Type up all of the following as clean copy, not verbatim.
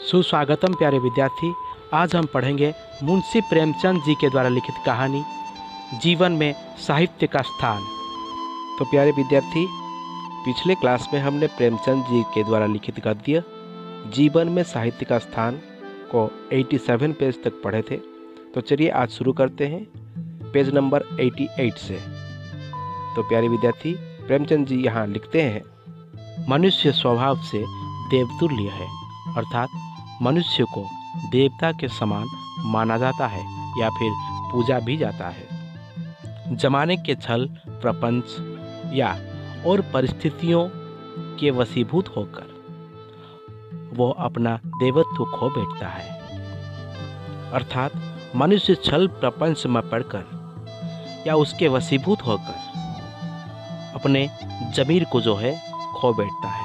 सुस्वागतम प्यारे विद्यार्थी। आज हम पढ़ेंगे मुंशी प्रेमचंद जी के द्वारा लिखित कहानी जीवन में साहित्य का स्थान। तो प्यारे विद्यार्थी, पिछले क्लास में हमने प्रेमचंद जी के द्वारा लिखित गद्य जीवन में साहित्य का स्थान को 87 पेज तक पढ़े थे। तो चलिए आज शुरू करते हैं पेज नंबर 88 से। तो प्यारे विद्यार्थी, प्रेमचंद जी यहाँ लिखते हैं, मनुष्य स्वभाव से देवतुल्य है, अर्थात मनुष्य को देवता के समान माना जाता है या फिर पूजा भी जाता है। जमाने के छल प्रपंच या और परिस्थितियों के वशीभूत होकर वो अपना देवत्व खो बैठता है। अर्थात मनुष्य छल प्रपंच में पड़कर या उसके वशीभूत होकर अपने जमीर को जो है खो बैठता है।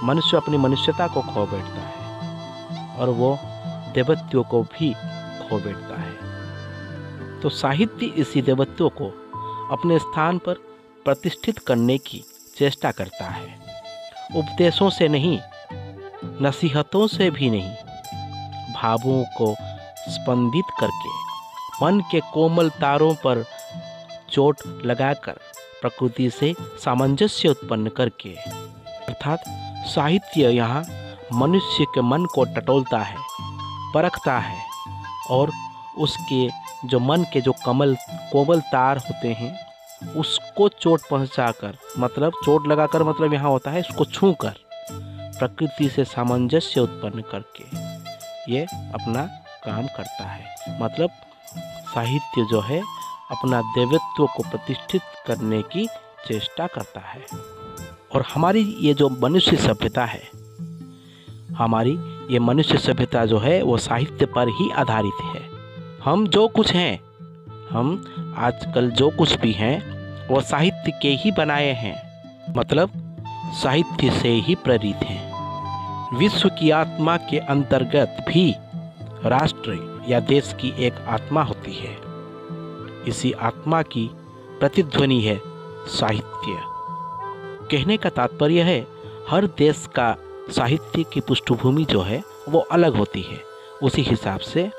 मनुष्य अपनी मनुष्यता को खो बैठता है और वो देवत्व को भी खो बैठता है। तो साहित्य इसी देवत्व को अपने स्थान पर प्रतिष्ठित करने की चेष्टा करता है। उपदेशों से नहीं, नसीहतों से भी नहीं, भावों को स्पंदित करके मन के कोमल तारों पर चोट लगाकर प्रकृति से सामंजस्य उत्पन्न करके, अर्थात साहित्य यहाँ मनुष्य के मन को टटोलता है, परखता है और उसके जो मन के जो कोमल तार होते हैं उसको चोट पहुंचाकर, मतलब चोट लगाकर, मतलब यहाँ होता है उसको छूकर प्रकृति से सामंजस्य उत्पन्न करके ये अपना काम करता है। मतलब साहित्य जो है अपना देवत्व को प्रतिष्ठित करने की चेष्टा करता है। और हमारी ये जो मनुष्य सभ्यता है, हमारी ये मनुष्य सभ्यता जो है वो साहित्य पर ही आधारित है। हम जो कुछ हैं, हम आजकल जो कुछ भी हैं वो साहित्य के ही बनाए हैं, मतलब साहित्य से ही प्रेरित हैं। विश्व की आत्मा के अंतर्गत भी राष्ट्र या देश की एक आत्मा होती है। इसी आत्मा की प्रतिध्वनि है साहित्य। कहने का तात्पर्य है हर देश का साहित्य की पृष्ठभूमि जो है वो अलग होती है। उसी हिसाब से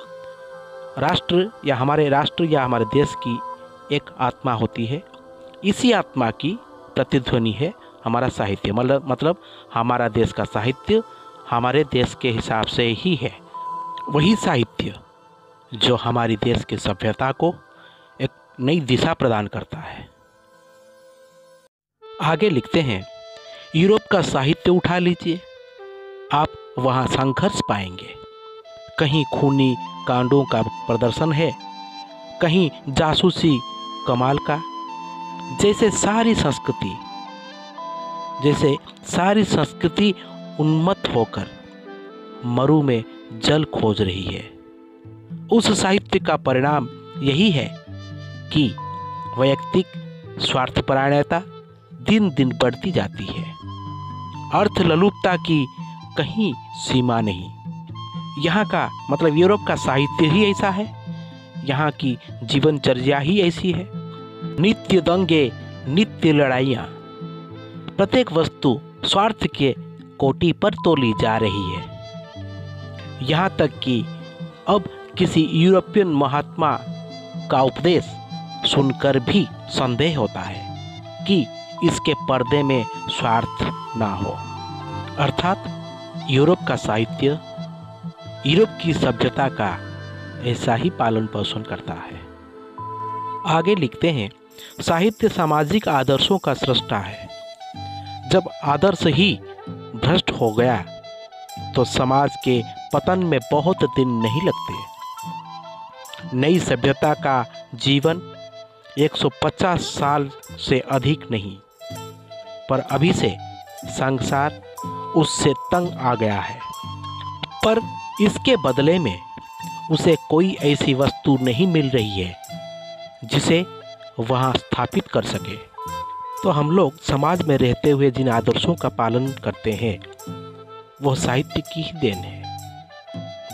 राष्ट्र या हमारे देश की एक आत्मा होती है। इसी आत्मा की प्रतिध्वनि है हमारा साहित्य। मतलब हमारा देश का साहित्य हमारे देश के हिसाब से ही है। वही साहित्य जो हमारी देश की सभ्यता को एक नई दिशा प्रदान करता है। आगे लिखते हैं, यूरोप का साहित्य उठा लीजिए, आप वहाँ संघर्ष पाएंगे। कहीं खूनी कांडों का प्रदर्शन है, कहीं जासूसी कमाल का। जैसे सारी संस्कृति उन्मत्त होकर मरु में जल खोज रही है। उस साहित्य का परिणाम यही है कि वैयक्तिक स्वार्थपरायणता दिन दिन बढ़ती जाती है। अर्थलोलुपता की कहीं सीमा नहीं। यहाँ का मतलब यूरोप का साहित्य ही ऐसा है, यहाँ की जीवनचर्या ही ऐसी है। नित्य दंगे, नित्य लड़ाइयाँ, प्रत्येक वस्तु स्वार्थ के कोटि पर तोली जा रही है। यहाँ तक कि अब किसी यूरोपियन महात्मा का उपदेश सुनकर भी संदेह होता है कि इसके पर्दे में स्वार्थ ना हो। अर्थात यूरोप का साहित्य यूरोप की सभ्यता का ऐसा ही पालन पोषण करता है। आगे लिखते हैं, साहित्य सामाजिक आदर्शों का सृष्टा है। जब आदर्श ही भ्रष्ट हो गया तो समाज के पतन में बहुत दिन नहीं लगते। नई सभ्यता का जीवन 150 साल से अधिक नहीं, पर अभी से संसार उससे तंग आ गया है। पर इसके बदले में उसे कोई ऐसी वस्तु नहीं मिल रही है जिसे वहाँ स्थापित कर सके। तो हम लोग समाज में रहते हुए जिन आदर्शों का पालन करते हैं वो साहित्य की ही देन है,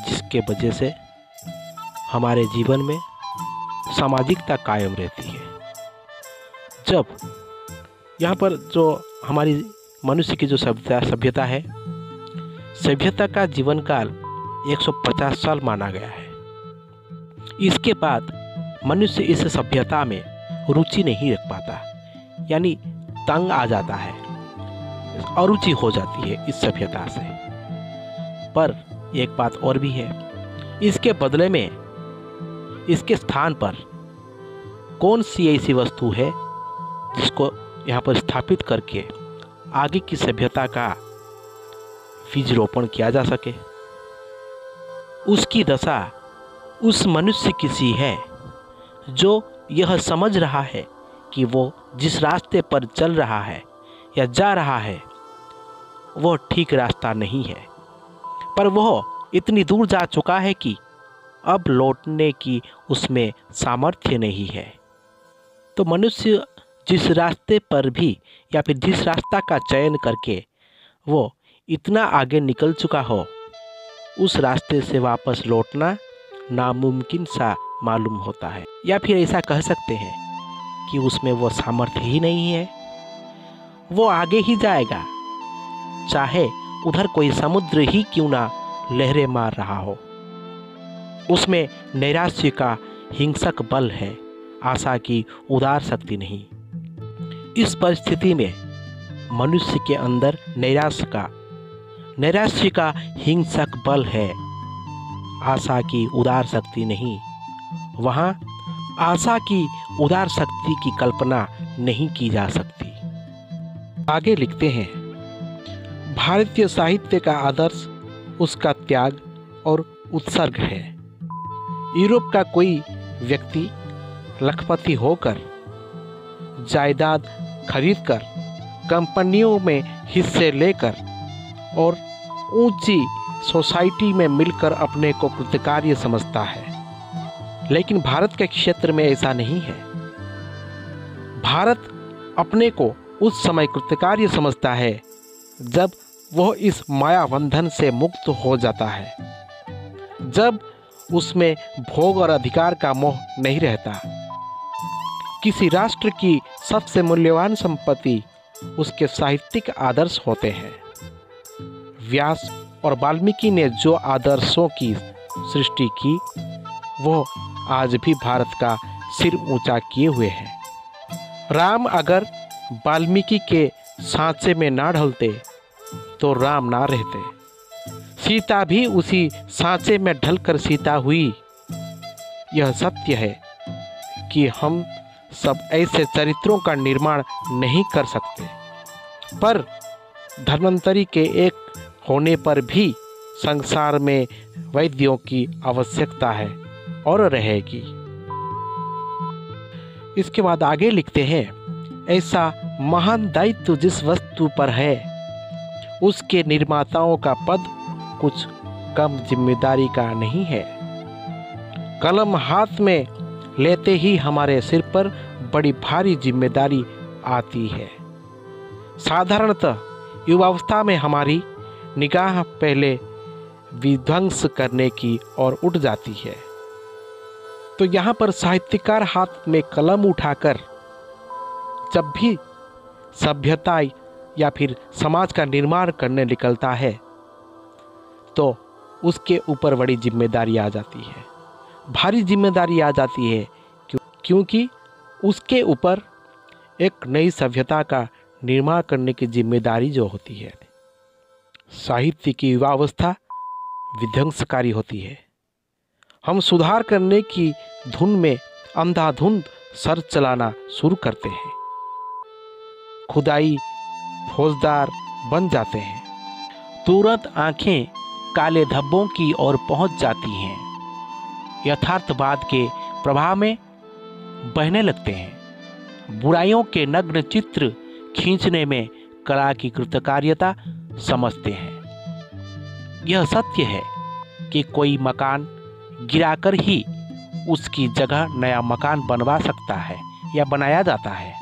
जिसके वजह से हमारे जीवन में सामाजिकता कायम रहती है। जब यहाँ पर जो हमारी मनुष्य की जो सभ्यता है, सभ्यता का जीवन काल 150 साल माना गया है। इसके बाद मनुष्य इस सभ्यता में रुचि नहीं रख पाता, यानी तंग आ जाता है, अरुचि हो जाती है इस सभ्यता से। पर एक बात और भी है, इसके बदले में इसके स्थान पर कौन सी ऐसी वस्तु है जिसको यहाँ पर स्थापित करके आगे की सभ्यता का बीज रोपण किया जा सके। उसकी दशा उस मनुष्य की सी है जो यह समझ रहा है कि वो जिस रास्ते पर चल रहा है या जा रहा है वह ठीक रास्ता नहीं है, पर वह इतनी दूर जा चुका है कि अब लौटने की उसमें सामर्थ्य नहीं है। तो मनुष्य जिस रास्ते पर भी या फिर जिस रास्ता का चयन करके वो इतना आगे निकल चुका हो, उस रास्ते से वापस लौटना नामुमकिन सा मालूम होता है, या फिर ऐसा कह सकते हैं कि उसमें वो सामर्थ्य ही नहीं है। वो आगे ही जाएगा, चाहे उधर कोई समुद्र ही क्यों ना लहरें मार रहा हो। उसमें नैराश्य का हिंसक बल है, आशा की उदार शक्ति नहीं। इस परिस्थिति में मनुष्य के अंदर नैराश्य का हिंसक बल है, आशा की उदार शक्ति नहीं। वहाँ आशा की उदार शक्ति की कल्पना नहीं की जा सकती। आगे लिखते हैं, भारतीय साहित्य का आदर्श उसका त्याग और उत्सर्ग है। यूरोप का कोई व्यक्ति लखपति होकर, जायदाद खरीदकर, कंपनियों में हिस्से लेकर और ऊंची सोसाइटी में मिलकर अपने को कृतकार्य समझता है, लेकिन भारत के क्षेत्र में ऐसा नहीं है। भारत अपने को उस समय कृतकार्य समझता है जब वह इस माया बंधन से मुक्त हो जाता है, जब उसमें भोग और अधिकार का मोह नहीं रहता। किसी राष्ट्र की सबसे मूल्यवान संपत्ति उसके साहित्यिक आदर्श होते हैं। व्यास और वाल्मीकि ने जो आदर्शों की सृष्टि की, वो आज भी भारत का सिर ऊंचा किए हुए हैं। राम अगर वाल्मीकि के सांचे में ना ढलते तो राम ना रहते। सीता भी उसी सांचे में ढलकर सीता हुई। यह सत्य है कि हम सब ऐसे चरित्रों का निर्माण नहीं कर सकते, पर धन्वंतरी के एक होने पर भी संसार में वैद्यों की आवश्यकता है और रहेगी। इसके बाद आगे लिखते हैं, ऐसा महान दायित्व जिस वस्तु पर है उसके निर्माताओं का पद कुछ कम जिम्मेदारी का नहीं है। कलम हाथ में लेते ही हमारे सिर पर बड़ी भारी जिम्मेदारी आती है। साधारणतः युवावस्था में हमारी निगाह पहले विध्वंस करने की ओर उठ जाती है। तो यहाँ पर साहित्यकार हाथ में कलम उठाकर जब भी सभ्यता या फिर समाज का निर्माण करने निकलता है तो उसके ऊपर बड़ी जिम्मेदारी आ जाती है, भारी जिम्मेदारी आ जाती है, क्योंकि उसके ऊपर एक नई सभ्यता का निर्माण करने की जिम्मेदारी जो होती है। साहित्य की युवावस्था विध्वंसकारी होती है। हम सुधार करने की धुन में अंधाधुंध सर चलाना शुरू करते हैं, खुदाई फौजदार बन जाते हैं, तुरंत आंखें काले धब्बों की ओर पहुंच जाती हैं, यथार्थवाद के प्रभाव में बहने लगते हैं, बुराइयों के नग्न चित्र खींचने में कला की कृतकार्यता समझते हैं। यह सत्य है कि कोई मकान गिराकर ही उसकी जगह नया मकान बनवा सकता है या बनाया जाता है।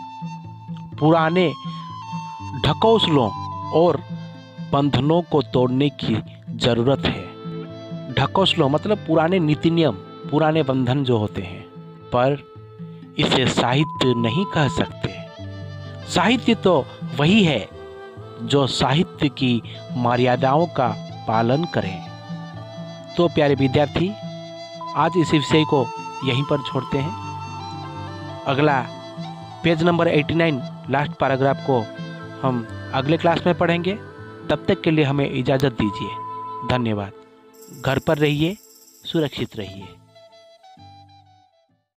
पुराने ढकोसलों और बंधनों को तोड़ने की जरूरत है। ढकोसलों मतलब पुराने नीति नियम, पुराने बंधन जो होते हैं, पर इसे साहित्य नहीं कह सकते। साहित्य तो वही है जो साहित्य की मर्यादाओं का पालन करें। तो प्यारे विद्यार्थी, आज इस विषय को यहीं पर छोड़ते हैं। अगला पेज नंबर 89 लास्ट पैराग्राफ को हम अगले क्लास में पढ़ेंगे। तब तक के लिए हमें इजाज़त दीजिए। धन्यवाद। घर पर रहिए, सुरक्षित रहिए।